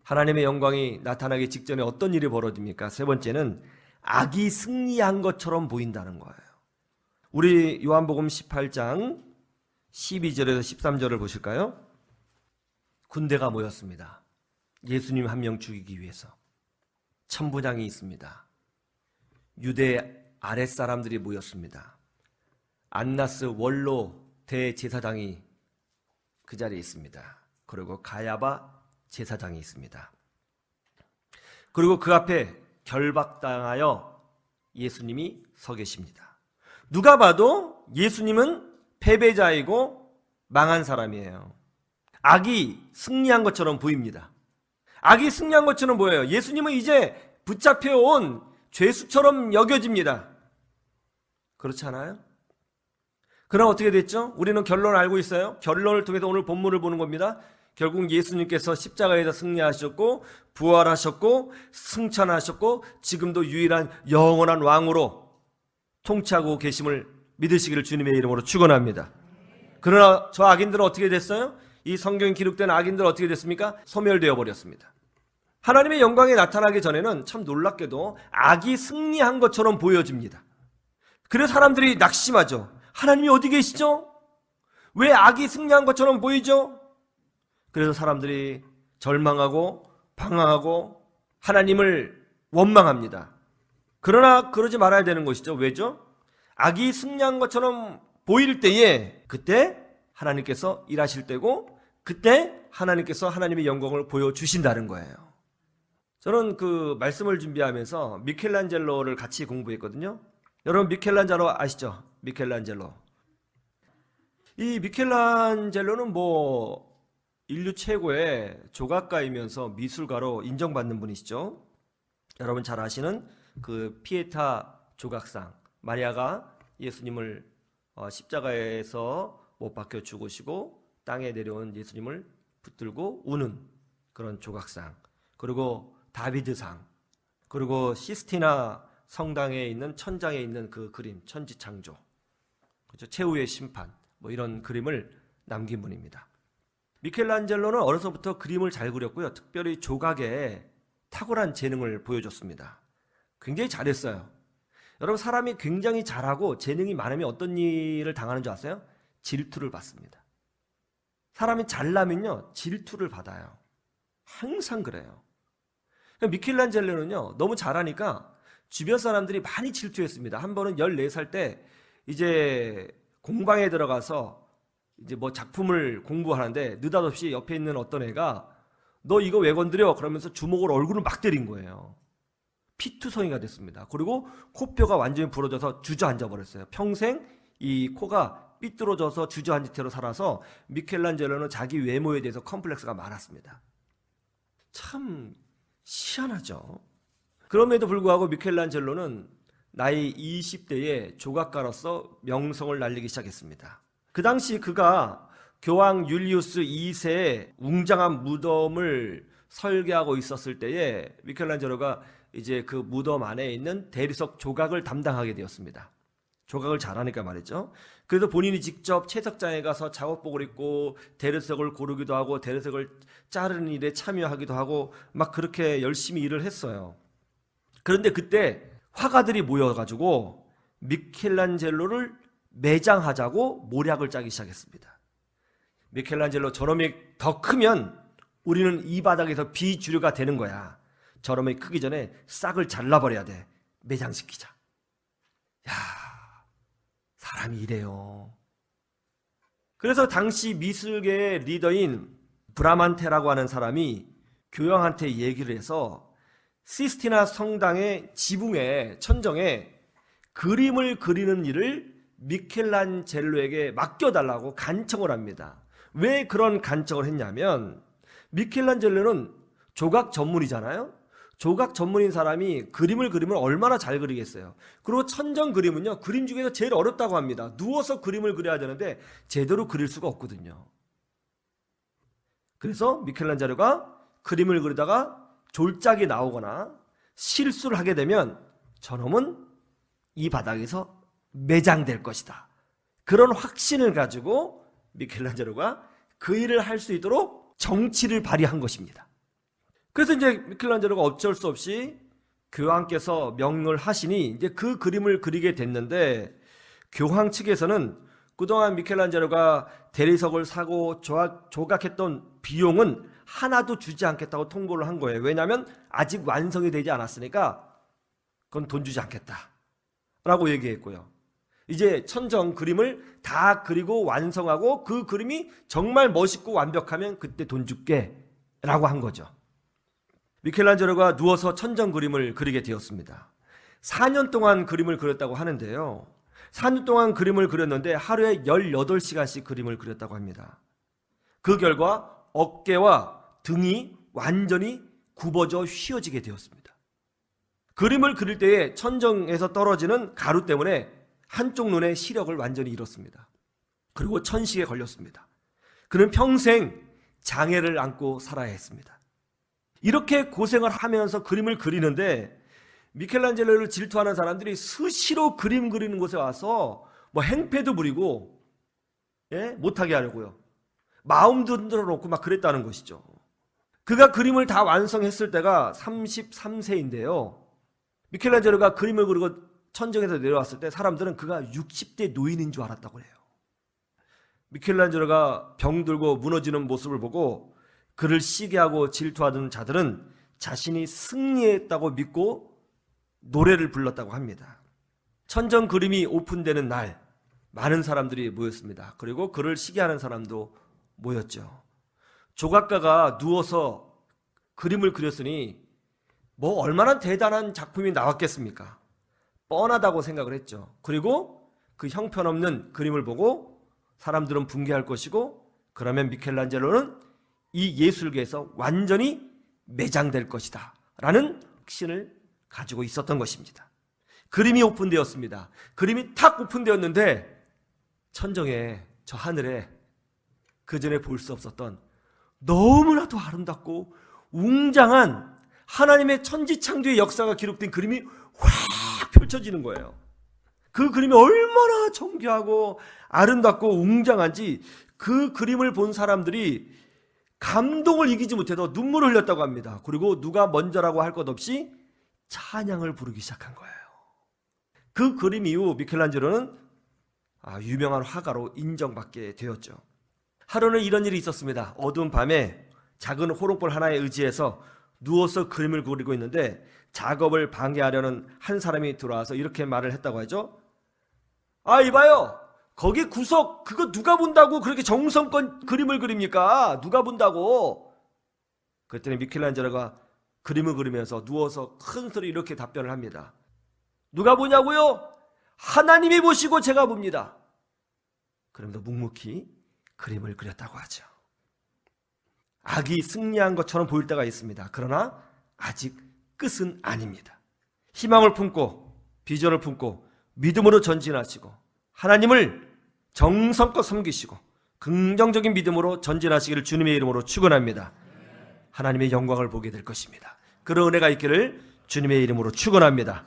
하나님의 영광이 나타나기 직전에 어떤 일이 벌어집니까? 세 번째는 악이 승리한 것처럼 보인다는 거예요. 우리 요한복음 18장 12절에서 13절을 보실까요? 군대가 모였습니다. 예수님 한 명 죽이기 위해서. 천부장이 있습니다. 유대 아랫사람들이 모였습니다. 안나스 원로 대제사장이 그 자리에 있습니다. 그리고 가야바 제사장이 있습니다. 그리고 그 앞에 결박당하여 예수님이 서 계십니다. 누가 봐도 예수님은 패배자이고 망한 사람이에요. 악이 승리한 것처럼 보입니다. 악이 승리한 것처럼 보여요. 예수님은 이제 붙잡혀온 죄수처럼 여겨집니다. 그렇지 않아요? 그럼 어떻게 됐죠? 우리는 결론을 알고 있어요. 결론을 통해서 오늘 본문을 보는 겁니다. 결국 예수님께서 십자가에서 승리하셨고 부활하셨고 승천하셨고 지금도 유일한 영원한 왕으로 통치하고 계심을 믿으시기를 주님의 이름으로 축원합니다. 그러나 저 악인들은 어떻게 됐어요? 이 성경에 기록된 악인들은 어떻게 됐습니까? 소멸되어 버렸습니다. 하나님의 영광이 나타나기 전에는 참 놀랍게도 악이 승리한 것처럼 보여집니다. 그래서 사람들이 낙심하죠. 하나님이 어디 계시죠? 왜 악이 승리한 것처럼 보이죠? 그래서 사람들이 절망하고 방황하고 하나님을 원망합니다. 그러나 그러지 말아야 되는 것이죠. 왜죠? 악이 승리한 것처럼 보일 때에 그때 하나님께서 일하실 때고 그때 하나님께서 하나님의 영광을 보여주신다는 거예요. 저는 그 말씀을 준비하면서 미켈란젤로를 같이 공부했거든요. 여러분 미켈란젤로 아시죠? 미켈란젤로. 이 미켈란젤로는 인류 최고의 조각가이면서 미술가로 인정받는 분이시죠. 여러분 잘 아시는 그 피에타 조각상, 마리아가 예수님을 십자가에서 못 박혀 죽으시고 땅에 내려온 예수님을 붙들고 우는 그런 조각상, 그리고 다비드상, 그리고 시스티나 성당에 있는 천장에 있는 그 그림, 천지창조, 그렇죠? 최후의 심판, 이런 그림을 남긴 분입니다. 미켈란젤로는 어려서부터 그림을 잘 그렸고요. 특별히 조각에 탁월한 재능을 보여줬습니다. 굉장히 잘했어요. 여러분 사람이 굉장히 잘하고 재능이 많으면 어떤 일을 당하는 줄 아세요? 질투를 받습니다. 사람이 잘나면요 질투를 받아요. 항상 그래요. 미켈란젤로는요 너무 잘하니까 주변 사람들이 많이 질투했습니다. 한 번은 14살 때 이제 공방에 들어가서 이제 작품을 공부하는데 느닷없이 옆에 있는 어떤 애가 너 이거 왜 건드려? 그러면서 주먹으로 얼굴을 막 때린 거예요. 피투성이가 됐습니다. 그리고 코뼈가 완전히 부러져서 주저앉아 버렸어요. 평생 이 코가 삐뚤어져서 주저앉은 채로 살아서 미켈란젤로는 자기 외모에 대해서 컴플렉스가 많았습니다. 참 희한하죠. 그럼에도 불구하고 미켈란젤로는 나이 20대에 조각가로서 명성을 날리기 시작했습니다. 그 당시 그가 교황 율리우스 2세의 웅장한 무덤을 설계하고 있었을 때에 미켈란젤로가 이제 그 무덤 안에 있는 대리석 조각을 담당하게 되었습니다. 조각을 잘하니까 말이죠. 그래서 본인이 직접 채석장에 가서 작업복을 입고 대리석을 고르기도 하고 대리석을 자르는 일에 참여하기도 하고 막 그렇게 열심히 일을 했어요. 그런데 그때 화가들이 모여가지고 미켈란젤로를 매장하자고 모략을 짜기 시작했습니다. 미켈란젤로 저놈이 더 크면 우리는 이 바닥에서 비주류가 되는 거야. 저놈이 크기 전에 싹을 잘라버려야 돼. 매장시키자. 야, 사람이 이래요. 그래서 당시 미술계의 리더인 브라만테라고 하는 사람이 교황한테 얘기를 해서 시스티나 성당의 지붕에 천정에 그림을 그리는 일을 미켈란젤로에게 맡겨달라고 간청을 합니다. 왜 그런 간청을 했냐면 미켈란젤로는 조각 전문이잖아요. 조각 전문인 사람이 그림을 그리면 얼마나 잘 그리겠어요. 그리고 천정 그림은요 그림 중에서 제일 어렵다고 합니다. 누워서 그림을 그려야 되는데 제대로 그릴 수가 없거든요. 그래서 미켈란젤로가 그림을 그리다가 졸작이 나오거나 실수를 하게 되면 저놈은 이 바닥에서 매장될 것이다. 그런 확신을 가지고 미켈란젤로가 그 일을 할 수 있도록 정치를 발휘한 것입니다. 그래서 이제 미켈란젤로가 어쩔 수 없이 교황께서 명령을 하시니 이제 그 그림을 그리게 됐는데, 교황 측에서는 그동안 미켈란젤로가 대리석을 사고 조각했던 비용은 하나도 주지 않겠다고 통보를 한 거예요. 왜냐하면 아직 완성이 되지 않았으니까 그건 돈 주지 않겠다라고 얘기했고요. 이제 천정 그림을 다 그리고 완성하고 그 그림이 정말 멋있고 완벽하면 그때 돈 줄게라고 한 거죠. 미켈란젤로가 누워서 천정 그림을 그리게 되었습니다. 4년 동안 그림을 그렸다고 하는데요. 4년 동안 그림을 그렸는데 하루에 18시간씩 그림을 그렸다고 합니다. 그 결과 어깨와 등이 완전히 굽어져 휘어지게 되었습니다. 그림을 그릴 때에 천정에서 떨어지는 가루 때문에 한쪽 눈의 시력을 완전히 잃었습니다. 그리고 천식에 걸렸습니다. 그는 평생 장애를 안고 살아야 했습니다. 이렇게 고생을 하면서 그림을 그리는데 미켈란젤로를 질투하는 사람들이 수시로 그림 그리는 곳에 와서 뭐 행패도 부리고, 못하게 하려고요. 마음도 흔들어 놓고 막 그랬다는 것이죠. 그가 그림을 다 완성했을 때가 33세인데요. 미켈란젤로가 그림을 그리고 천정에서 내려왔을 때 사람들은 그가 60대 노인인 줄 알았다고 해요. 미켈란젤로가 병들고 무너지는 모습을 보고 그를 시기하고 질투하던 자들은 자신이 승리했다고 믿고 노래를 불렀다고 합니다. 천정 그림이 오픈되는 날 많은 사람들이 모였습니다. 그리고 그를 시기하는 사람도 모였죠. 조각가가 누워서 그림을 그렸으니 뭐 얼마나 대단한 작품이 나왔겠습니까? 뻔하다고 생각을 했죠. 그리고 그 형편없는 그림을 보고 사람들은 붕괴할 것이고, 그러면 미켈란젤로는 이 예술계에서 완전히 매장될 것이다 라는 확신을 가지고 있었던 것입니다. 그림이 오픈되었습니다. 그림이 탁 오픈되었는데 천정에, 저 하늘에 그전에 볼 수 없었던 너무나도 아름답고 웅장한 하나님의 천지창조의 역사가 기록된 그림이 확 펼쳐지는 거예요. 그 그림이 얼마나 정교하고 아름답고 웅장한지 그 그림을 본 사람들이 감동을 이기지 못해서 눈물을 흘렸다고 합니다. 그리고 누가 먼저라고 할 것 없이 찬양을 부르기 시작한 거예요. 그 그림 이후 미켈란젤로는 유명한 화가로 인정받게 되었죠. 하루는 이런 일이 있었습니다. 어두운 밤에 작은 호롱불 하나에 의지해서 누워서 그림을 그리고 있는데 작업을 방해하려는 한 사람이 들어와서 이렇게 말을 했다고 하죠. 이봐요, 거기 구석 그거 누가 본다고 그렇게 정성껏 그림을 그립니까? 누가 본다고? 그랬더니 미켈란젤로가 그림을 그리면서 누워서 큰 소리 이렇게 답변을 합니다. 누가 보냐고요? 하나님이 보시고 제가 봅니다. 그러면서 묵묵히 그림을 그렸다고 하죠. 악이 승리한 것처럼 보일 때가 있습니다. 그러나 아직 끝은 아닙니다. 희망을 품고 비전을 품고 믿음으로 전진하시고 하나님을 정성껏 섬기시고 긍정적인 믿음으로 전진하시기를 주님의 이름으로 축원합니다. 하나님의 영광을 보게 될 것입니다. 그런 은혜가 있기를 주님의 이름으로 축원합니다.